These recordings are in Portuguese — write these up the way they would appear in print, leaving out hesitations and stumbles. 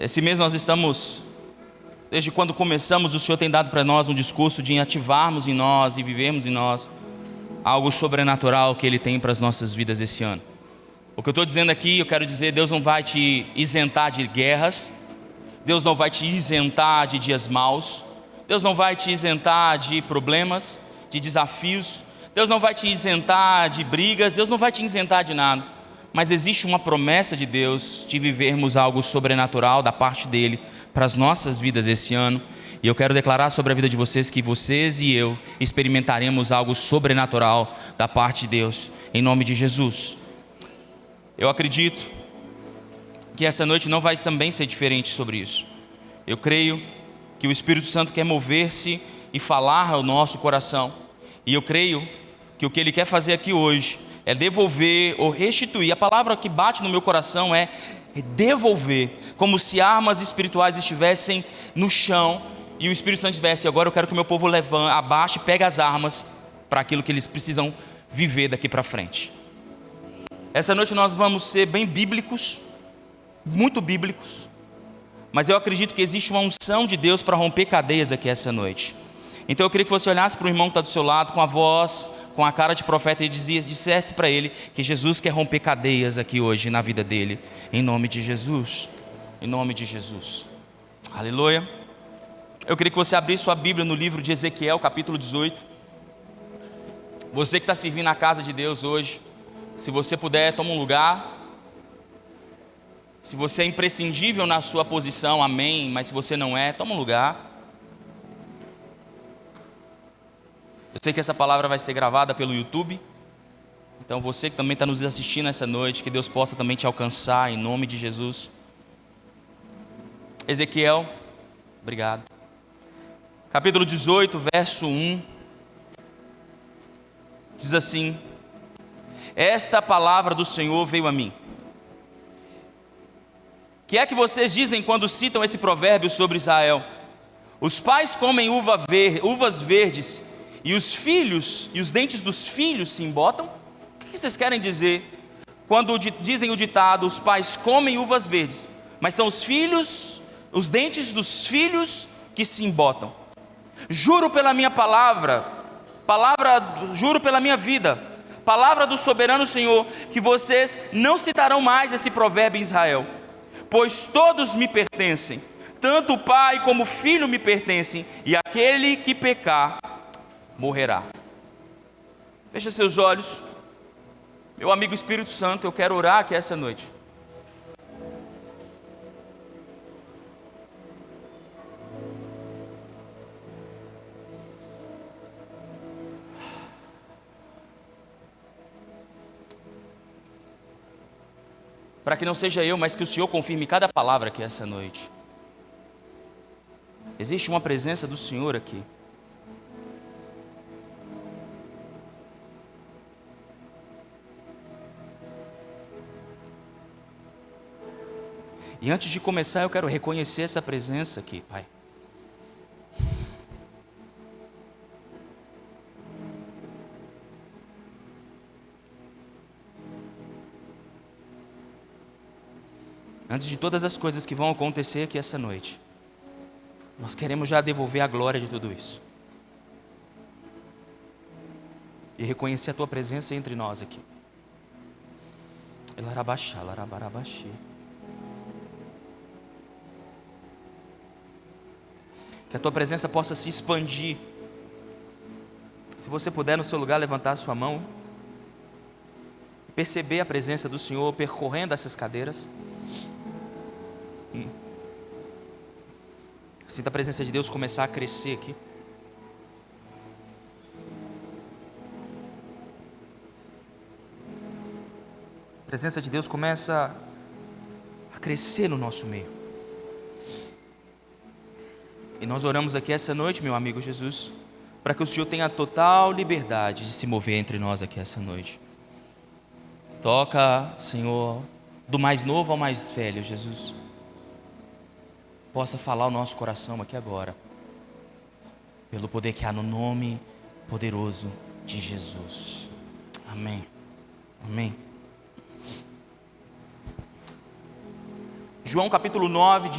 Esse mês nós estamos, desde quando começamos, o Senhor tem dado para nós um discurso de ativarmos em nós e vivermos em nós algo sobrenatural que Ele tem para as nossas vidas esse ano. O que eu estou dizendo aqui, eu quero dizer, Deus não vai te isentar de guerras, Deus não vai te isentar de dias maus, Deus não vai te isentar de problemas, de desafios, Deus não vai te isentar de brigas, Deus não vai te isentar de nada. Mas existe uma promessa de Deus de vivermos algo sobrenatural da parte dEle para as nossas vidas esse ano. E eu quero declarar sobre a vida de vocês que vocês e eu experimentaremos algo sobrenatural da parte de Deus, em nome de Jesus. Eu acredito que essa noite não vai também ser diferente sobre isso. Eu creio que o Espírito Santo quer mover-se e falar ao nosso coração. E eu creio que o que Ele quer fazer aqui hoje é devolver ou restituir. A palavra que bate no meu coração é devolver, como se armas espirituais estivessem no chão e o Espírito Santo estivesse: agora eu quero que o meu povo levante, abaixe e pegue as armas para aquilo que eles precisam viver daqui para frente. Essa noite nós vamos ser bem bíblicos, muito bíblicos, mas eu acredito que existe uma unção de Deus para romper cadeias aqui essa noite. Então eu queria que você olhasse para o irmão que está do seu lado com a voz, com a cara de profeta, e dissesse para ele que Jesus quer romper cadeias aqui hoje na vida dele, em nome de Jesus, em nome de Jesus, aleluia. Eu queria que você abrisse sua Bíblia no livro de Ezequiel, capítulo 18. Você que está servindo na casa de Deus hoje, se você puder, toma um lugar. Se você é imprescindível na sua posição, amém, mas se você não é, toma um lugar. Eu sei que essa palavra vai ser gravada pelo YouTube, então você que também está nos assistindo essa noite, que Deus possa também te alcançar em nome de Jesus. Ezequiel, obrigado. Capítulo 18, verso 1, diz assim: esta palavra do Senhor veio a mim. O que é que vocês dizem quando citam esse provérbio sobre Israel? Os pais comem uvas verdes, e os filhos, e os dentes dos filhos se embotam? O que vocês querem dizer quando dizem o ditado: os pais comem uvas verdes, mas são os filhos, os dentes dos filhos que se embotam? Juro pela minha juro pela minha vida, palavra do soberano Senhor, que vocês não citarão mais esse provérbio em Israel, pois todos me pertencem, tanto o pai como o filho me pertencem, e aquele que pecar morrerá. Feche seus olhos. Meu amigo Espírito Santo, eu quero orar aqui essa noite. Para que não seja eu, mas que o Senhor confirme cada palavra aqui essa noite. Existe uma presença do Senhor aqui. E antes de começar, eu quero reconhecer essa presença aqui, Pai. Antes de todas as coisas que vão acontecer aqui essa noite, nós queremos já devolver a glória de tudo isso. E reconhecer a Tua presença entre nós aqui. Que a Tua presença possa se expandir. Se você puder no seu lugar levantar a sua mão, perceber a presença do Senhor percorrendo essas cadeiras. Sinta a presença de Deus começar a crescer aqui. A presença de Deus começa a crescer no nosso meio. E nós oramos aqui essa noite, meu amigo Jesus, para que o Senhor tenha total liberdade de se mover entre nós aqui essa noite. Toca, Senhor, do mais novo ao mais velho, Jesus. Possa falar o nosso coração aqui agora, pelo poder que há no nome poderoso de Jesus. Amém. Amém. João capítulo 9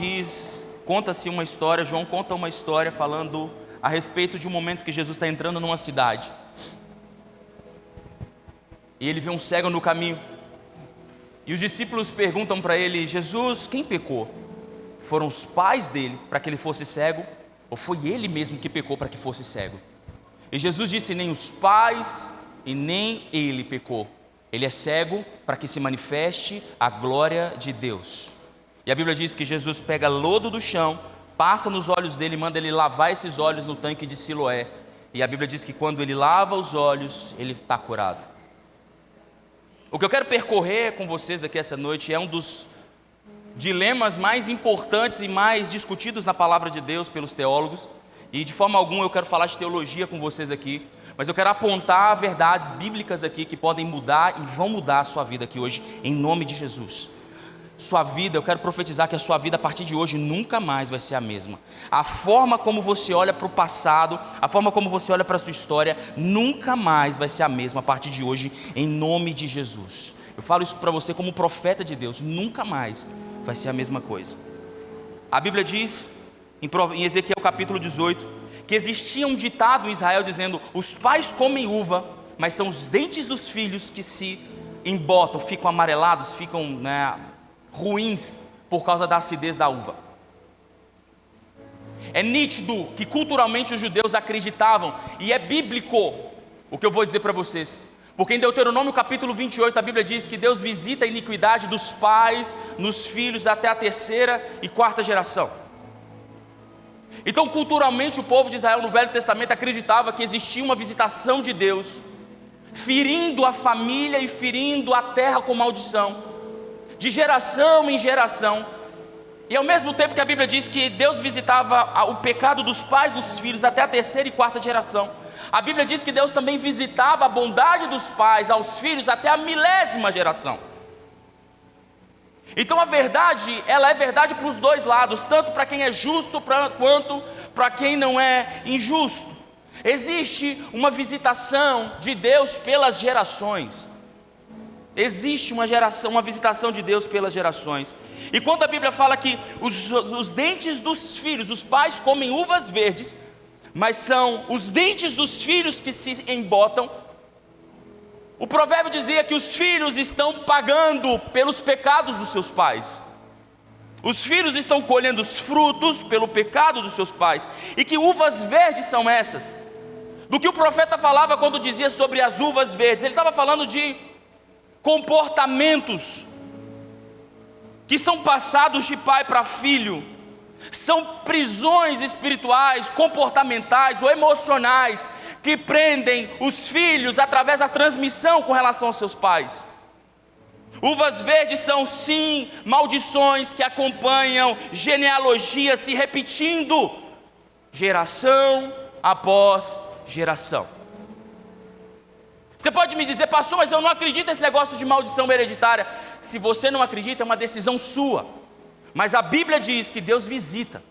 conta-se uma história, João conta uma história falando a respeito de um momento que Jesus está entrando numa cidade. E ele vê um cego no caminho. E os discípulos perguntam para ele: Jesus, quem pecou? Foram os pais dele para que ele fosse cego? Ou foi ele mesmo que pecou para que fosse cego? E Jesus disse: nem os pais e nem ele pecou. Ele é cego para que se manifeste a glória de Deus. E a Bíblia diz que Jesus pega lodo do chão, passa nos olhos dele e manda ele lavar esses olhos no tanque de Siloé. E a Bíblia diz que quando ele lava os olhos, ele está curado. O que eu quero percorrer com vocês aqui essa noite é um dos dilemas mais importantes e mais discutidos na palavra de Deus pelos teólogos. E de forma alguma eu quero falar de teologia com vocês aqui, mas eu quero apontar verdades bíblicas aqui que podem mudar e vão mudar a sua vida aqui hoje, em nome de Jesus. Sua vida, eu quero profetizar que a sua vida a partir de hoje nunca mais vai ser a mesma. A forma como você olha para o passado, a forma como você olha para a sua história, nunca mais vai ser a mesma a partir de hoje, em nome de Jesus. Eu falo isso para você como profeta de Deus, nunca mais vai ser a mesma coisa. A Bíblia diz, em Ezequiel capítulo 18, que existia um ditado em Israel dizendo: os pais comem uva, mas são os dentes dos filhos que se embotam, ficam amarelados, ficam ruins por causa da acidez da uva. É nítido que culturalmente os judeus acreditavam, e é bíblico o que eu vou dizer para vocês, porque em Deuteronômio capítulo 28 a Bíblia diz que Deus visita a iniquidade dos pais nos filhos até a 3ª e 4ª geração. Então culturalmente o povo de Israel no Velho Testamento acreditava que existia uma visitação de Deus, ferindo a família e ferindo a terra com maldição, de geração em geração. E ao mesmo tempo que a Bíblia diz que Deus visitava o pecado dos pais nos filhos até a 3ª e 4ª geração, a Bíblia diz que Deus também visitava a bondade dos pais aos filhos até a 1000ª geração. Então a verdade, ela é verdade para os dois lados, tanto para quem é justo quanto para quem não é injusto. Existe uma visitação de Deus pelas gerações. Existe uma visitação de Deus pelas gerações. E quando a Bíblia fala que os dentes dos filhos, os pais comem uvas verdes, mas são os dentes dos filhos que se embotam, o provérbio dizia que os filhos estão pagando pelos pecados dos seus pais. Os filhos estão colhendo os frutos pelo pecado dos seus pais. E que uvas verdes são essas? Do que o profeta falava quando dizia sobre as uvas verdes? Ele estava falando de comportamentos que são passados de pai para filho. São prisões espirituais, comportamentais ou emocionais que prendem os filhos através da transmissão com relação aos seus pais. Uvas verdes são sim maldições que acompanham genealogias se repetindo, geração após geração. Você pode me dizer: pastor, mas eu não acredito nesse negócio de maldição hereditária. Se você não acredita, é uma decisão sua, mas a Bíblia diz que Deus visita.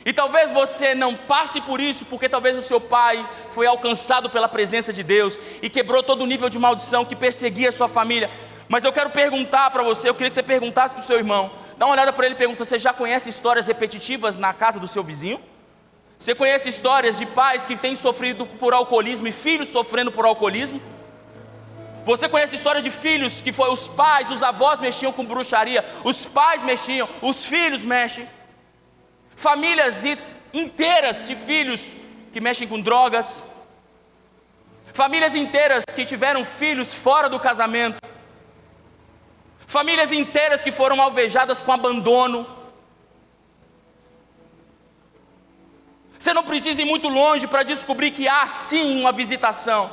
E talvez você não passe por isso, porque talvez o seu pai foi alcançado pela presença de Deus e quebrou todo o nível de maldição que perseguia a sua família. Mas eu quero perguntar para você, eu queria que você perguntasse para o seu irmão, dá uma olhada para ele e pergunta: você já conhece histórias repetitivas na casa do seu vizinho? Você conhece histórias de pais que têm sofrido por alcoolismo e filhos sofrendo por alcoolismo? Você conhece histórias de filhos que foi os pais, os avós mexiam com bruxaria, os pais mexiam, os filhos mexem? Famílias inteiras de filhos que mexem com drogas, famílias inteiras que tiveram filhos fora do casamento, famílias inteiras que foram alvejadas com abandono. Você não precisa ir muito longe para descobrir que há sim uma visitação.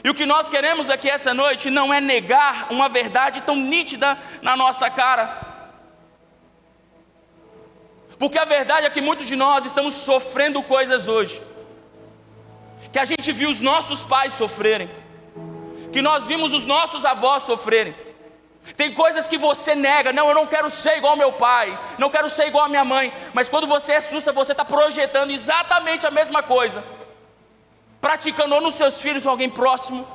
E o que nós queremos aqui essa noite não é negar uma verdade tão nítida na nossa cara. Porque a verdade é que muitos de nós estamos sofrendo coisas hoje que a gente viu os nossos pais sofrerem, que nós vimos os nossos avós sofrerem. Tem coisas que você nega: não, eu não quero ser igual ao meu pai, não quero ser igual à minha mãe. Mas quando você assusta, você está projetando exatamente a mesma coisa, praticando ou nos seus filhos ou alguém próximo.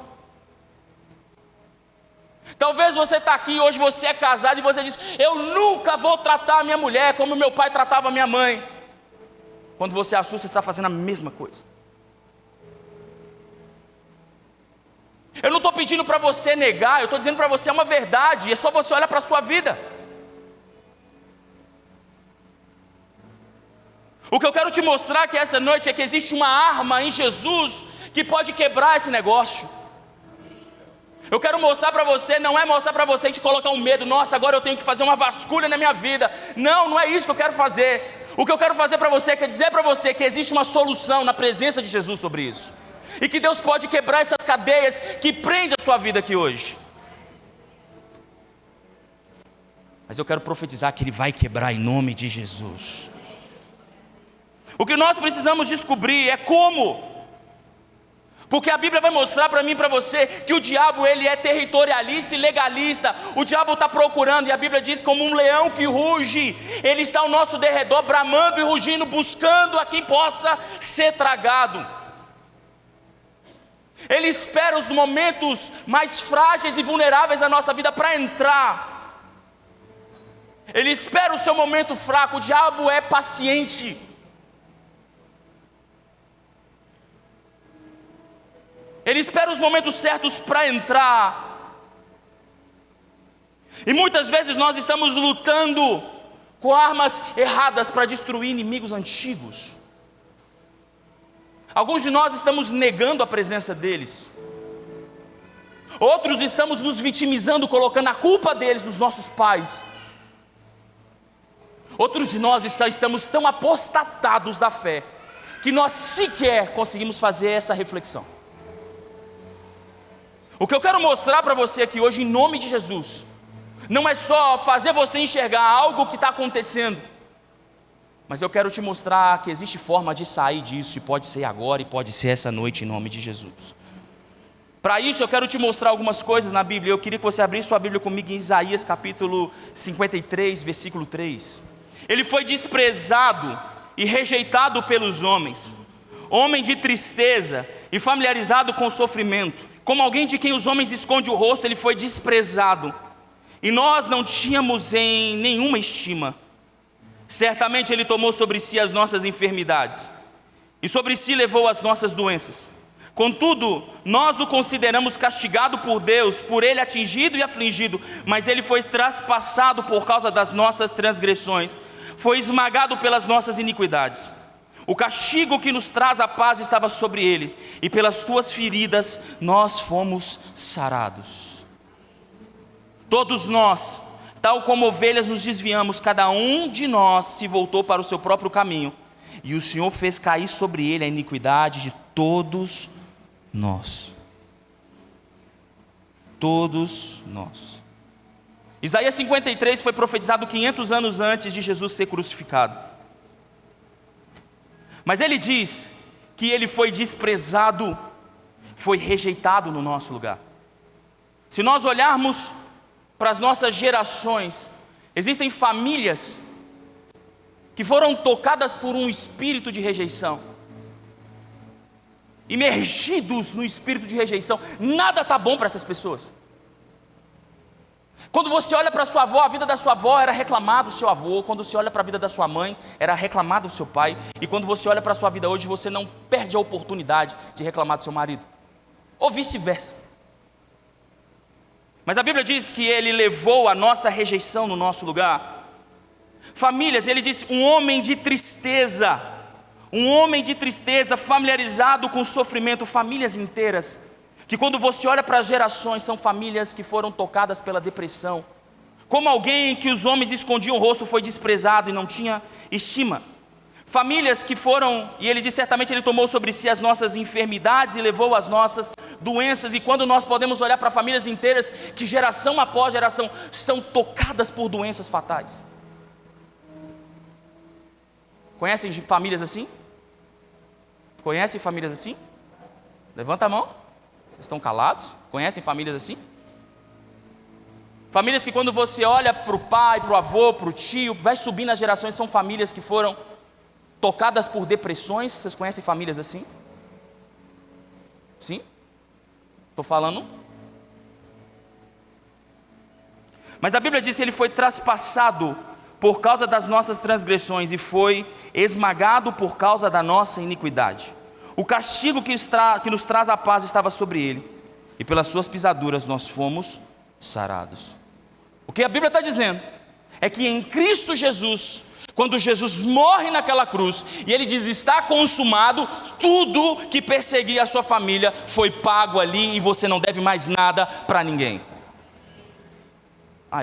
Talvez você está aqui, hoje você é casado e você diz: eu nunca vou tratar a minha mulher como meu pai tratava a minha mãe. Quando você assusta, você está fazendo a mesma coisa. Eu não estou pedindo para você negar, eu estou dizendo para você, é uma verdade, é só você olhar para a sua vida. O que eu quero te mostrar aqui essa noite é que existe uma arma em Jesus que pode quebrar esse negócio. Eu quero mostrar para você, não é mostrar para você te colocar um medo, nossa, agora eu tenho que fazer uma vasculha na minha vida. Não, não é isso que eu quero fazer. O que eu quero fazer para você é dizer para você que existe uma solução na presença de Jesus sobre isso. E que Deus pode quebrar essas cadeias que prendem a sua vida aqui hoje. Mas eu quero profetizar que Ele vai quebrar em nome de Jesus. O que nós precisamos descobrir é como. Porque a Bíblia vai mostrar para mim e para você que o diabo ele é territorialista e legalista. O diabo está procurando, e a Bíblia diz, como um leão que ruge, ele está ao nosso derredor, bramando e rugindo, buscando a quem possa ser tragado. Ele espera os momentos mais frágeis e vulneráveis da nossa vida para entrar. Ele espera o seu momento fraco. O diabo é paciente. Ele espera os momentos certos para entrar. E muitas vezes nós estamos lutando com armas erradas para destruir inimigos antigos. Alguns de nós estamos negando a presença deles. Outros estamos nos vitimizando, colocando a culpa deles nos nossos pais. Outros de nós estamos tão apostatados da fé que nós sequer conseguimos fazer essa reflexão. O que eu quero mostrar para você aqui hoje, em nome de Jesus, não é só fazer você enxergar algo que está acontecendo, mas eu quero te mostrar que existe forma de sair disso, e pode ser agora, e pode ser essa noite, em nome de Jesus. Para isso eu quero te mostrar algumas coisas na Bíblia. Eu queria que você abrisse sua Bíblia comigo em Isaías capítulo 53, versículo 3. Ele foi desprezado e rejeitado pelos homens, homem de tristeza e familiarizado com o sofrimento. Como alguém de quem os homens escondem o rosto, ele foi desprezado, e nós não tínhamos em nenhuma estima. Certamente ele tomou sobre si as nossas enfermidades, e sobre si levou as nossas doenças. Contudo, nós o consideramos castigado por Deus, por ele atingido e afligido, mas ele foi traspassado por causa das nossas transgressões, foi esmagado pelas nossas iniquidades. O castigo que nos traz a paz estava sobre ele, e pelas tuas feridas nós fomos sarados. Todos nós, tal como ovelhas, nos desviamos, cada um de nós se voltou para o seu próprio caminho, e o Senhor fez cair sobre ele a iniquidade de todos nós. Todos nós. Isaías 53 foi profetizado 500 anos antes de Jesus ser crucificado. Mas ele diz que ele foi desprezado, foi rejeitado no nosso lugar. Se nós olharmos para as nossas gerações, existem famílias que foram tocadas por um espírito de rejeição, imergidos no espírito de rejeição. Nada está bom para essas pessoas. Quando você olha para sua avó, a vida da sua avó era reclamar do seu avô. Quando você olha para a vida da sua mãe, era reclamar do seu pai. E quando você olha para a sua vida hoje, você não perde a oportunidade de reclamar do seu marido, ou vice-versa. Mas a Bíblia diz que ele levou a nossa rejeição no nosso lugar. Famílias, ele diz, um homem de tristeza, familiarizado com o sofrimento. Famílias inteiras que, quando você olha para as gerações, são famílias que foram tocadas pela depressão. Como alguém que os homens escondiam o rosto, foi desprezado e não tinha estima. Famílias que foram, e ele diz, certamente ele tomou sobre si as nossas enfermidades e levou as nossas doenças. E quando nós podemos olhar para famílias inteiras que geração após geração são tocadas por doenças fatais. Conhecem famílias assim? Conhecem famílias assim? Levanta a mão. Vocês estão calados? Conhecem famílias assim? Famílias que, quando você olha para o pai, para o avô, para o tio, vai subindo as gerações, são famílias que foram tocadas por depressões. Vocês conhecem famílias assim? Sim? Estou falando? Mas a Bíblia diz que ele foi traspassado por causa das nossas transgressões e foi esmagado por causa da nossa iniquidade. O castigo que nos traz a paz estava sobre ele, e pelas suas pisaduras nós fomos sarados. O que a Bíblia está dizendo é que em Cristo Jesus, quando Jesus morre naquela cruz e ele diz: está consumado, tudo que perseguia a sua família foi pago ali, e você não deve mais nada para ninguém.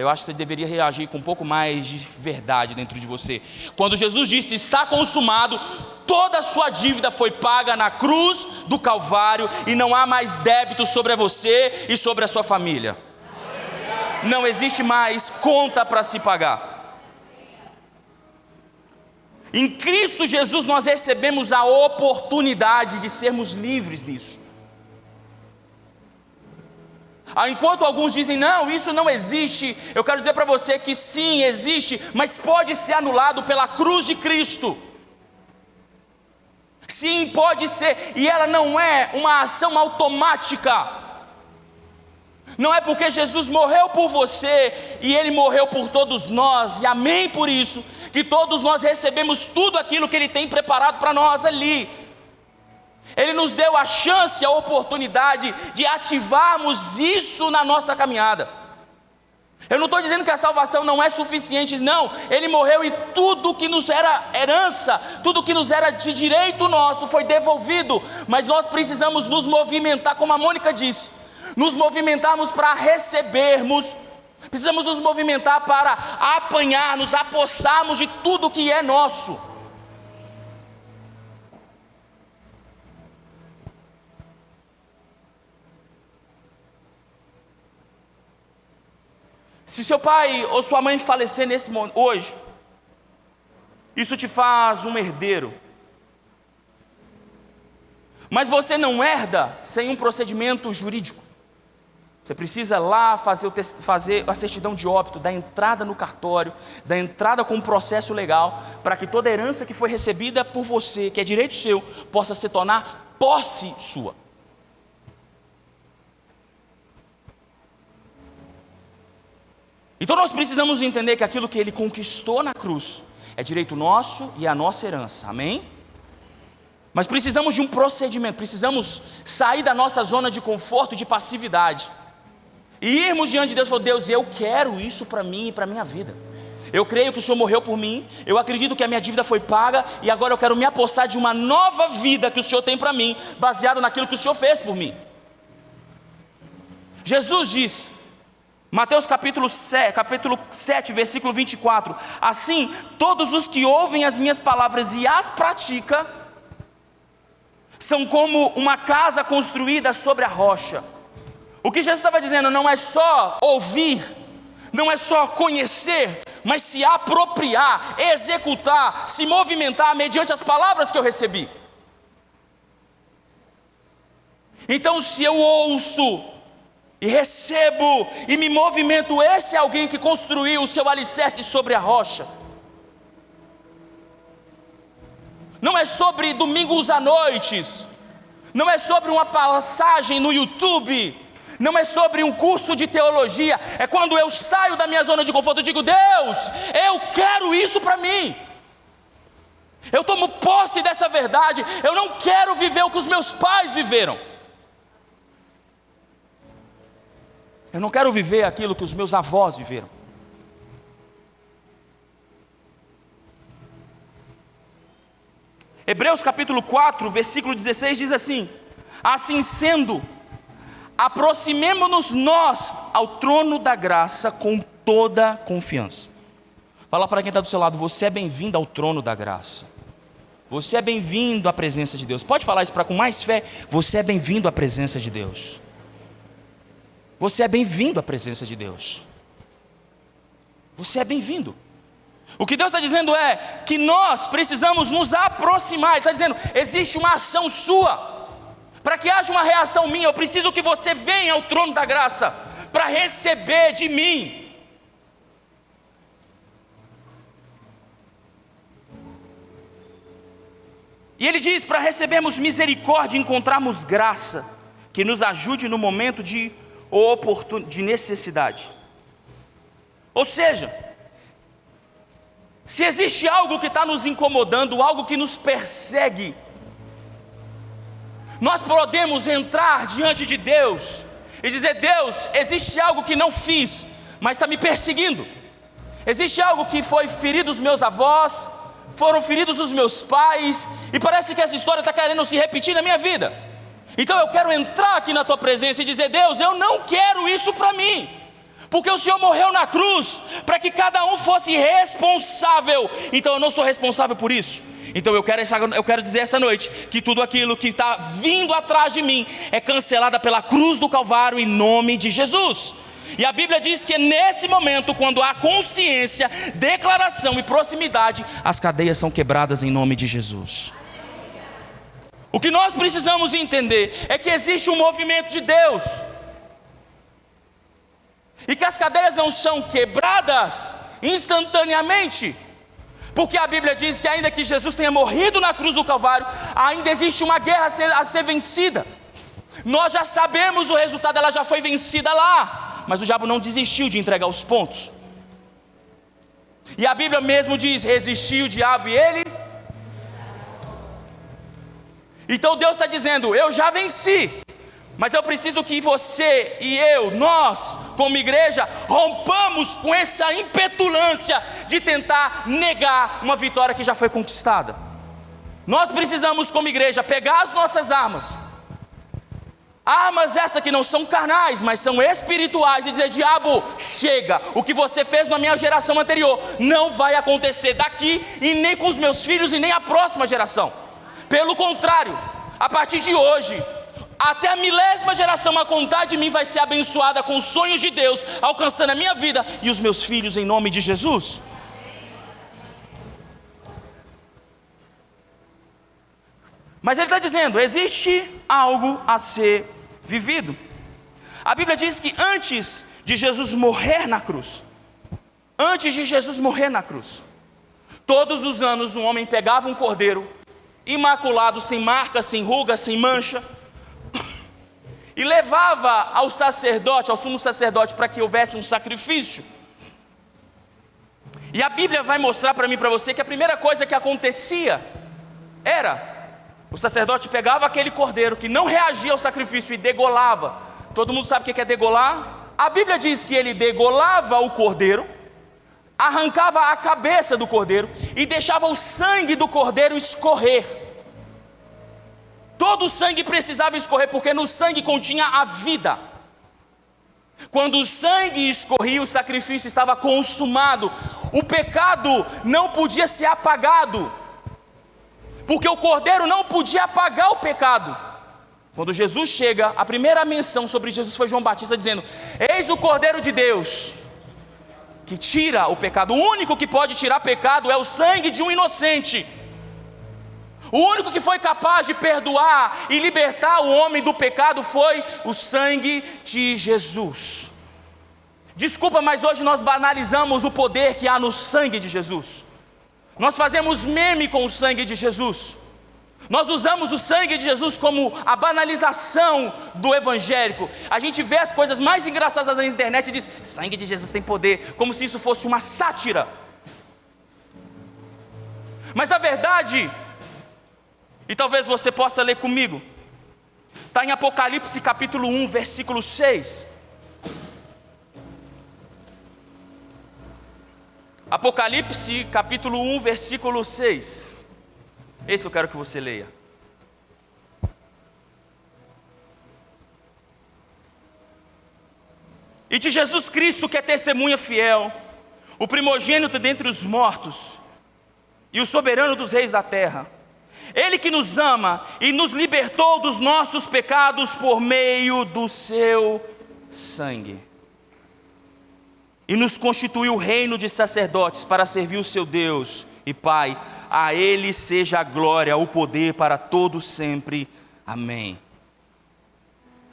Eu acho que você deveria reagir com um pouco mais de verdade dentro de você. Quando Jesus disse: está consumado, toda a sua dívida foi paga na cruz do Calvário, e não há mais débito sobre você e sobre a sua família. Não existe mais conta para se pagar. Em Cristo Jesus nós recebemos a oportunidade de sermos livres nisso. Enquanto alguns dizem: não, isso não existe, eu quero dizer para você que sim, existe, mas pode ser anulado pela cruz de Cristo. Sim, pode ser, e ela não é uma ação automática. Não é porque Jesus morreu por você e Ele morreu por todos nós, e amém por isso, que todos nós recebemos tudo aquilo que Ele tem preparado para nós ali. Ele nos deu a chance, a oportunidade de ativarmos isso na nossa caminhada. Eu não estou dizendo que a salvação não é suficiente, não. Ele morreu e tudo que nos era herança, tudo que nos era de direito nosso foi devolvido. Mas nós precisamos nos movimentar, como a Mônica disse, nos movimentarmos para recebermos. Precisamos nos movimentar para apanhar, nos apossarmos de tudo que é nosso. Se seu pai ou sua mãe falecer hoje, isso te faz um herdeiro. Mas você não herda sem um procedimento jurídico. Você precisa lá fazer a certidão de óbito, da entrada no cartório, da entrada com um processo legal, para que toda herança que foi recebida por você, que é direito seu, possa se tornar posse sua. Então nós precisamos entender que aquilo que Ele conquistou na cruz é direito nosso e a nossa herança, amém? Mas precisamos de um procedimento, precisamos sair da nossa zona de conforto e de passividade, e irmos diante de Deus e falar: Deus, eu quero isso para mim e para a minha vida. Eu creio que o Senhor morreu por mim, eu acredito que a minha dívida foi paga, e agora eu quero me apossar de uma nova vida que o Senhor tem para mim, baseado naquilo que o Senhor fez por mim. Jesus disse, Mateus capítulo 7, versículo 24: assim, todos os que ouvem as minhas palavras e as praticam, são como uma casa construída sobre a rocha. O que Jesus estava dizendo não é só ouvir, não é só conhecer, mas se apropriar, executar, se movimentar mediante as palavras que eu recebi. Então, se eu ouço e recebo e me movimento, esse é alguém que construiu o seu alicerce sobre a rocha. Não é sobre domingos à noites, não é sobre uma passagem no YouTube, não é sobre um curso de teologia. É quando eu saio da minha zona de conforto, eu digo: Deus, eu quero isso para mim. Eu tomo posse dessa verdade. Eu não quero viver o que os meus pais viveram. Eu não quero viver aquilo que os meus avós viveram. Hebreus capítulo 4, versículo 16 diz assim: assim sendo, aproximemo-nos nós ao trono da graça com toda confiança. Fala para quem está do seu lado: você é bem-vindo ao trono da graça. Você é bem-vindo à presença de Deus. Pode falar isso com mais fé: você é bem-vindo à presença de Deus. Você é bem-vindo à presença de Deus. Você é bem-vindo. O que Deus está dizendo é que nós precisamos nos aproximar. Ele está dizendo: existe uma ação sua. Para que haja uma reação minha, eu preciso que você venha ao trono da graça para receber de mim. E ele diz: para recebermos misericórdia e encontrarmos graça que nos ajude no momento de necessidade. Ou seja, se existe algo que está nos incomodando, algo que nos persegue, nós podemos entrar diante de Deus e dizer: Deus, existe algo que não fiz, mas está me perseguindo. Existe algo que foi ferido os meus avós, foram feridos os meus pais, e parece que essa história está querendo se repetir na minha vida. Então eu quero entrar aqui na tua presença e dizer: Deus, eu não quero isso para mim, porque o Senhor morreu na cruz para que cada um fosse responsável. Então eu não sou responsável por isso. Então eu quero dizer essa noite que tudo aquilo que está vindo atrás de mim é cancelado pela cruz do Calvário, em nome de Jesus. E a Bíblia diz que nesse momento, quando há consciência, declaração e proximidade, as cadeias são quebradas em nome de Jesus. O que nós precisamos entender é que existe um movimento de Deus, e que as cadeias não são quebradas instantaneamente, porque a Bíblia diz que ainda que Jesus tenha morrido na cruz do Calvário, ainda existe uma guerra a ser vencida. Nós já sabemos o resultado, ela já foi vencida lá, mas o diabo não desistiu de entregar os pontos. E a Bíblia mesmo diz: resistiu o diabo e ele... Então Deus está dizendo: eu já venci, mas eu preciso que você e eu, nós como igreja, rompamos com essa impetulância de tentar negar uma vitória que já foi conquistada. Nós precisamos como igreja pegar as nossas armas essas que não são carnais, mas são espirituais, e dizer: diabo, chega, o que você fez na minha geração anterior não vai acontecer daqui, e nem com os meus filhos, e nem a próxima geração. Pelo contrário, a partir de hoje, até a 1000ª geração a contar de mim vai ser abençoada com os sonhos de Deus, alcançando a minha vida e os meus filhos, em nome de Jesus. Mas ele está dizendo: existe algo a ser vivido. A Bíblia diz que antes de Jesus morrer na cruz, todos os anos um homem pegava um cordeiro imaculado, sem marca, sem ruga, sem mancha, e levava ao sacerdote, ao sumo sacerdote, para que houvesse um sacrifício. E a Bíblia vai mostrar para mim e para você que a primeira coisa que acontecia era: o sacerdote pegava aquele cordeiro que não reagia ao sacrifício e degolava. Todo mundo sabe o que é degolar? A Bíblia diz que ele degolava o cordeiro, arrancava a cabeça do cordeiro e deixava o sangue do cordeiro escorrer. Todo o sangue precisava escorrer, porque no sangue continha a vida. Quando o sangue escorria, o sacrifício estava consumado. O pecado não podia ser apagado, porque o cordeiro não podia apagar o pecado. Quando Jesus chega, a primeira menção sobre Jesus foi João Batista dizendo: eis o Cordeiro de Deus, que tira o pecado. O único que pode tirar pecado é o sangue de um inocente. O único que foi capaz de perdoar e libertar o homem do pecado foi o sangue de Jesus. Desculpa, mas hoje nós banalizamos o poder que há no sangue de Jesus. Nós fazemos meme com o sangue de Jesus. Nós usamos o sangue de Jesus como a banalização do evangélico. A gente vê as coisas mais engraçadas na internet e diz: sangue de Jesus tem poder, como se isso fosse uma sátira. Mas a verdade, e talvez você possa ler comigo, está em Apocalipse capítulo 1, versículo 6. Apocalipse capítulo 1, versículo 6. Esse eu quero que você leia. E de Jesus Cristo, que é testemunha fiel, o primogênito dentre os mortos e o soberano dos reis da terra, Ele que nos ama e nos libertou dos nossos pecados por meio do seu sangue, e nos constituiu reino de sacerdotes para servir o seu Deus e Pai. A Ele seja a glória, o poder para todos sempre. Amém.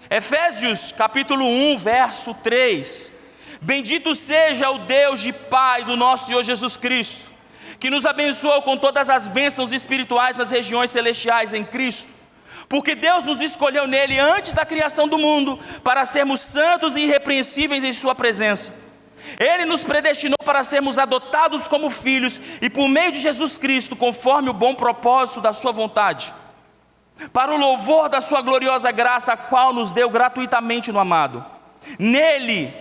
Efésios capítulo 1, verso 3. Bendito seja o Deus e Pai do nosso Senhor Jesus Cristo, que nos abençoou com todas as bênçãos espirituais nas regiões celestiais em Cristo, porque Deus nos escolheu nele antes da criação do mundo, para sermos santos e irrepreensíveis em sua presença. Ele nos predestinou para sermos adotados como filhos, e por meio de Jesus Cristo, conforme o bom propósito da sua vontade, para o louvor da sua gloriosa graça, a qual nos deu gratuitamente no amado. Nele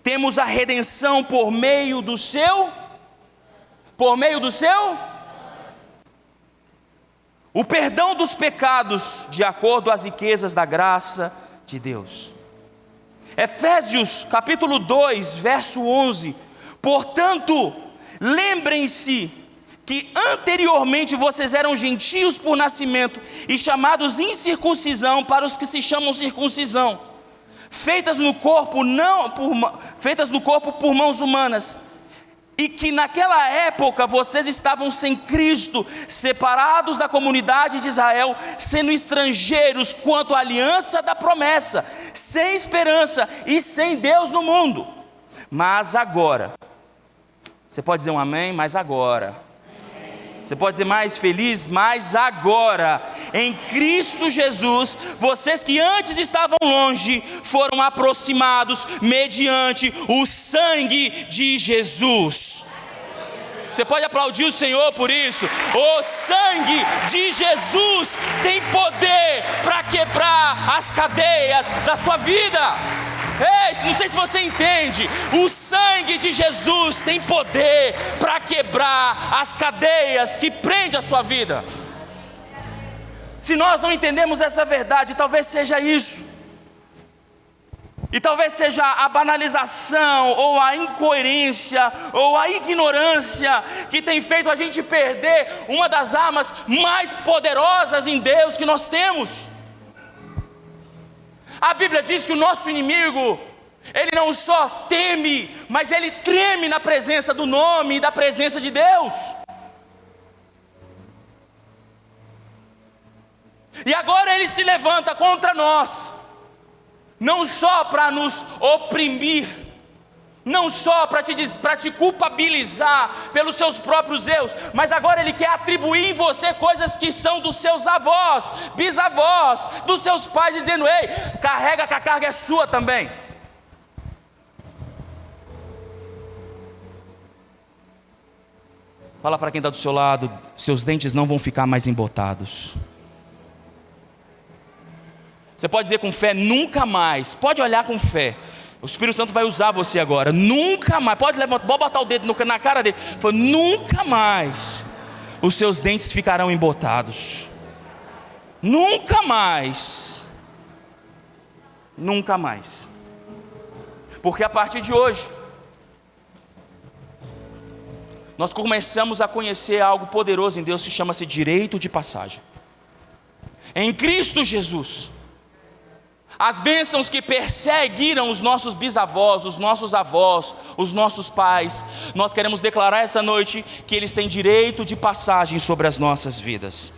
temos a redenção por meio do seu, o perdão dos pecados, de acordo às riquezas da graça de Deus. Efésios capítulo 2, verso 11. Portanto, lembrem-se que anteriormente vocês eram gentios por nascimento e chamados incircuncisão para os que se chamam circuncisão, feitas no corpo por mãos humanas, e que naquela época vocês estavam sem Cristo, separados da comunidade de Israel, sendo estrangeiros quanto à aliança da promessa, sem esperança e sem Deus no mundo. Mas agora, você pode dizer um amém? Mas agora, você pode dizer mais feliz? Mas agora, em Cristo Jesus, vocês que antes estavam longe, foram aproximados mediante o sangue de Jesus. Você pode aplaudir o Senhor por isso? O sangue de Jesus tem poder para quebrar as cadeias da sua vida. Ei, não sei se você entende, o sangue de Jesus tem poder para quebrar as cadeias que prendem a sua vida. Se nós não entendemos essa verdade, talvez seja isso, e talvez seja a banalização, ou a incoerência, ou a ignorância, que tem feito a gente perder uma das armas mais poderosas em Deus que nós temos. A Bíblia diz que o nosso inimigo, ele não só teme, mas ele treme na presença do nome e da presença de Deus. E agora ele se levanta contra nós, não só para nos oprimir, não só para te culpabilizar pelos seus próprios erros, mas agora ele quer atribuir em você coisas que são dos seus avós, bisavós, dos seus pais, dizendo: ei, carrega que a carga é sua também. Fala para quem está do seu lado: seus dentes não vão ficar mais embotados. Você pode dizer com fé: nunca mais. Pode olhar com fé. O Espírito Santo vai usar você agora. Nunca mais. Pode levantar, pode botar o dedo na cara dele. Fala: nunca mais os seus dentes ficarão embotados. Nunca mais. Nunca mais. Porque a partir de hoje, nós começamos a conhecer algo poderoso em Deus que chama-se direito de passagem. Em Cristo Jesus, as bênçãos que perseguiram os nossos bisavós, os nossos avós, os nossos pais, nós queremos declarar essa noite que eles têm direito de passagem sobre as nossas vidas.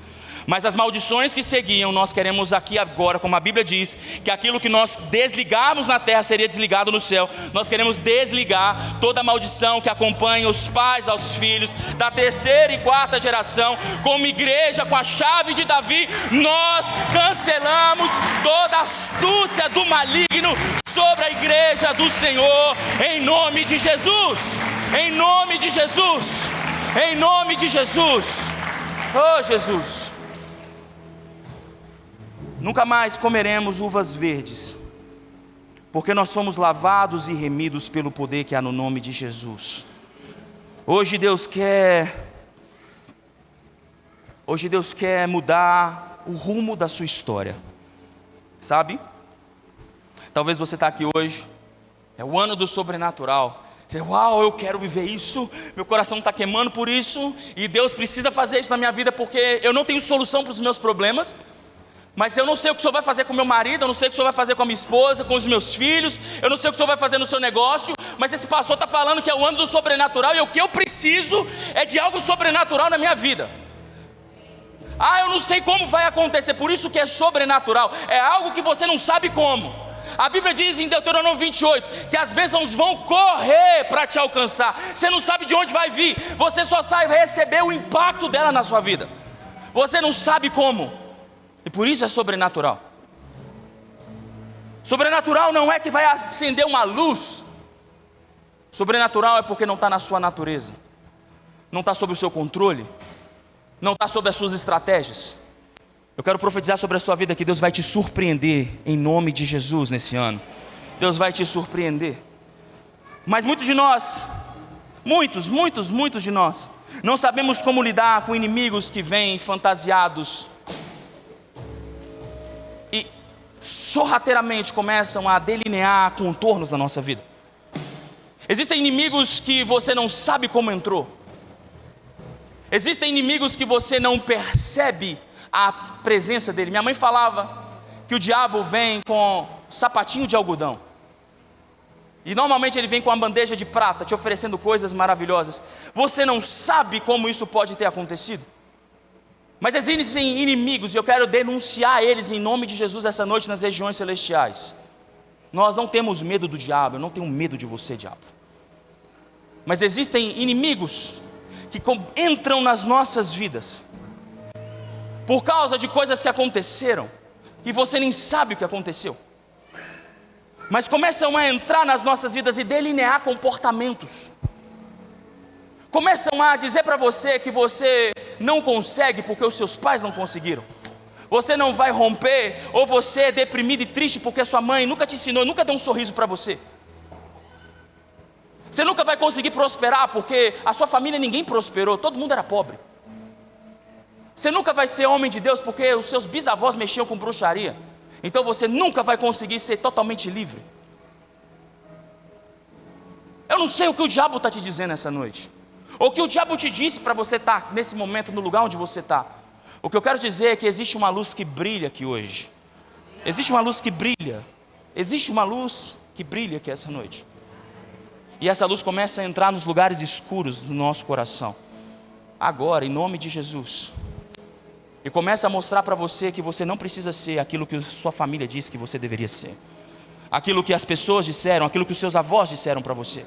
Mas as maldições que seguiam, nós queremos aqui agora, como a Bíblia diz, que aquilo que nós desligarmos na terra seria desligado no céu. Nós queremos desligar toda a maldição que acompanha os pais aos filhos, da terceira e quarta geração. Como igreja, com a chave de Davi, nós cancelamos toda a astúcia do maligno sobre a igreja do Senhor, em nome de Jesus. Em nome de Jesus. Em nome de Jesus. Oh, Jesus. Nunca mais comeremos uvas verdes, porque nós fomos lavados e remidos pelo poder que há no nome de Jesus. Hoje Deus quer mudar o rumo da sua história, sabe? Talvez você está aqui hoje, é o ano do sobrenatural. Você, uau, eu quero viver isso, meu coração está queimando por isso, e Deus precisa fazer isso na minha vida, porque eu não tenho solução para os meus problemas. Mas eu não sei o que o Senhor vai fazer com meu marido, eu não sei o que o Senhor vai fazer com a minha esposa, com os meus filhos, eu não sei o que o Senhor vai fazer no seu negócio, mas esse pastor está falando que é o ano do sobrenatural, e o que eu preciso é de algo sobrenatural na minha vida. Ah, eu não sei como vai acontecer, por isso que é sobrenatural, é algo que você não sabe como. A Bíblia diz em Deuteronômio 28, que as bênçãos vão correr para te alcançar. Você não sabe de onde vai vir, você só sabe receber o impacto dela na sua vida. Você não sabe como. E por isso é sobrenatural. Sobrenatural não é que vai acender uma luz. Sobrenatural é porque não está na sua natureza, não está sob o seu controle, não está sob as suas estratégias. Eu quero profetizar sobre a sua vida que Deus vai te surpreender em nome de Jesus nesse ano. Deus vai te surpreender. Mas muitos de nós, muitos de nós, não sabemos como lidar com inimigos que vêm fantasiados e sorrateiramente começam a delinear contornos da nossa vida. Existem inimigos que você não sabe como entrou. Existem inimigos que você não percebe a presença dele. Minha mãe falava que o diabo vem com sapatinho de algodão. E normalmente ele vem com uma bandeja de prata, te oferecendo coisas maravilhosas. Você não sabe como isso pode ter acontecido. Mas existem inimigos, e eu quero denunciar eles em nome de Jesus essa noite nas regiões celestiais. Nós não temos medo do diabo, eu não tenho medo de você, diabo. Mas existem inimigos que entram nas nossas vidas por causa de coisas que aconteceram, que você nem sabe o que aconteceu, mas começam a entrar nas nossas vidas e delinear comportamentos. Começam a dizer para você que você não consegue porque os seus pais não conseguiram. Você não vai romper, ou você é deprimido e triste porque sua mãe nunca te ensinou, nunca deu um sorriso para você. Você nunca vai conseguir prosperar porque a sua família ninguém prosperou, todo mundo era pobre. Você nunca vai ser homem de Deus porque os seus bisavós mexiam com bruxaria. Então você nunca vai conseguir ser totalmente livre. Eu não sei o que o diabo está te dizendo essa noite, ou o que o diabo te disse para você estar nesse momento no lugar onde você está. O que eu quero dizer é que existe uma luz que brilha aqui hoje. Existe uma luz que brilha. Existe uma luz que brilha aqui essa noite. E essa luz começa a entrar nos lugares escuros do nosso coração. Agora, em nome de Jesus. E começa a mostrar para você que você não precisa ser aquilo que sua família disse que você deveria ser. Aquilo que as pessoas disseram, aquilo que os seus avós disseram para você.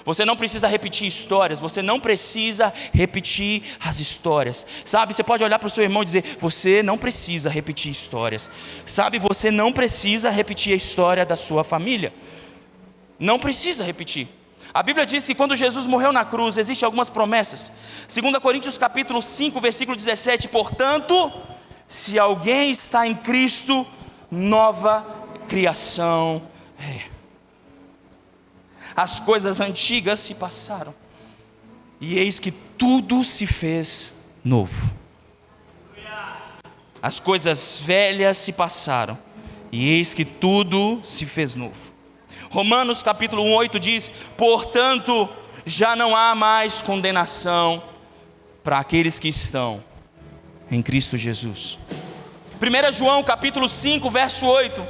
Você não precisa repetir histórias, você não precisa repetir as histórias. Sabe, você pode olhar para o seu irmão e dizer, você não precisa repetir histórias. Sabe, você não precisa repetir a história da sua família. Não precisa repetir. A Bíblia diz que quando Jesus morreu na cruz, existem algumas promessas. 2 Coríntios capítulo 5, versículo 17. Portanto, se alguém está em Cristo, nova criação é. As coisas antigas se passaram, e eis que tudo se fez novo. As coisas velhas se passaram, e eis que tudo se fez novo. Romanos capítulo 1:8 diz, portanto, já não há mais condenação para aqueles que estão em Cristo Jesus. 1 João capítulo 5, verso 8,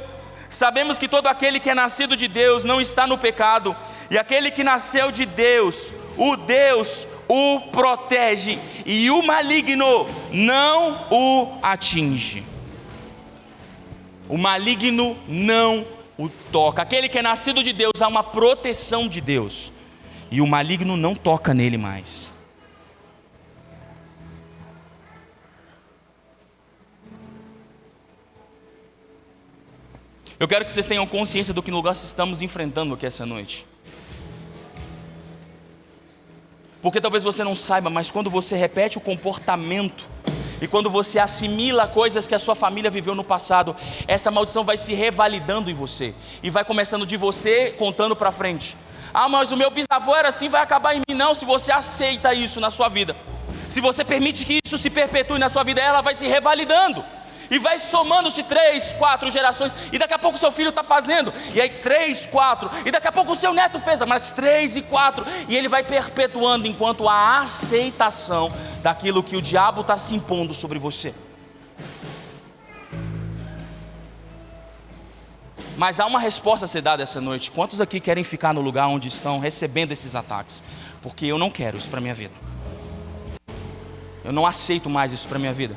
sabemos que todo aquele que é nascido de Deus não está no pecado, e aquele que nasceu de Deus o protege, e o maligno não o atinge. O maligno não o toca. Aquele que é nascido de Deus, há uma proteção de Deus, e o maligno não toca nele mais. Eu quero que vocês tenham consciência do que nós estamos enfrentando aqui essa noite. Porque talvez você não saiba, mas quando você repete o comportamento e quando você assimila coisas que a sua família viveu no passado, essa maldição vai se revalidando em você e vai começando de você contando para frente. Ah, mas o meu bisavô era assim, vai acabar em mim. Não, se você aceita isso na sua vida, se você permite que isso se perpetue na sua vida, ela vai se revalidando. E vai somando-se 3, 4 gerações, e daqui a pouco o seu filho está fazendo, e aí 3, 4, e daqui a pouco o seu neto fez, mas 3 e 4, e ele vai perpetuando enquanto a aceitação daquilo que o diabo está se impondo sobre você. Mas há uma resposta a ser dada essa noite. Quantos aqui querem ficar no lugar onde estão recebendo esses ataques? Porque eu não quero isso para a minha vida. Eu não aceito mais isso para a minha vida.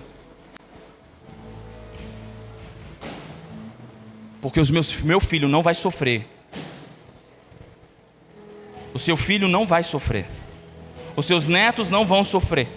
Porque meu filho não vai sofrer. O seu filho não vai sofrer. Os seus netos não vão sofrer.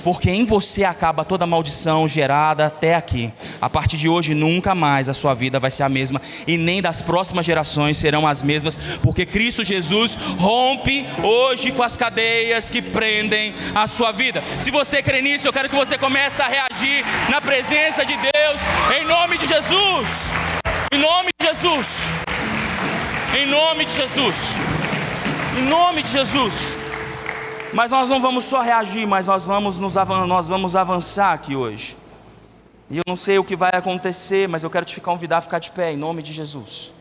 porque em você acaba toda maldição gerada até aqui. A partir de hoje, nunca mais a sua vida vai ser a mesma, e nem das próximas gerações serão as mesmas, porque Cristo Jesus rompe hoje com as cadeias que prendem a sua vida. Se você crê nisso, eu quero que você comece a reagir na presença de Deus, em nome de Jesus, em nome de Jesus, em nome de Jesus, em nome de Jesus. Mas nós não vamos só reagir, mas nós vamos avançar aqui hoje. E eu não sei o que vai acontecer, mas eu quero te convidar a ficar de pé, em nome de Jesus.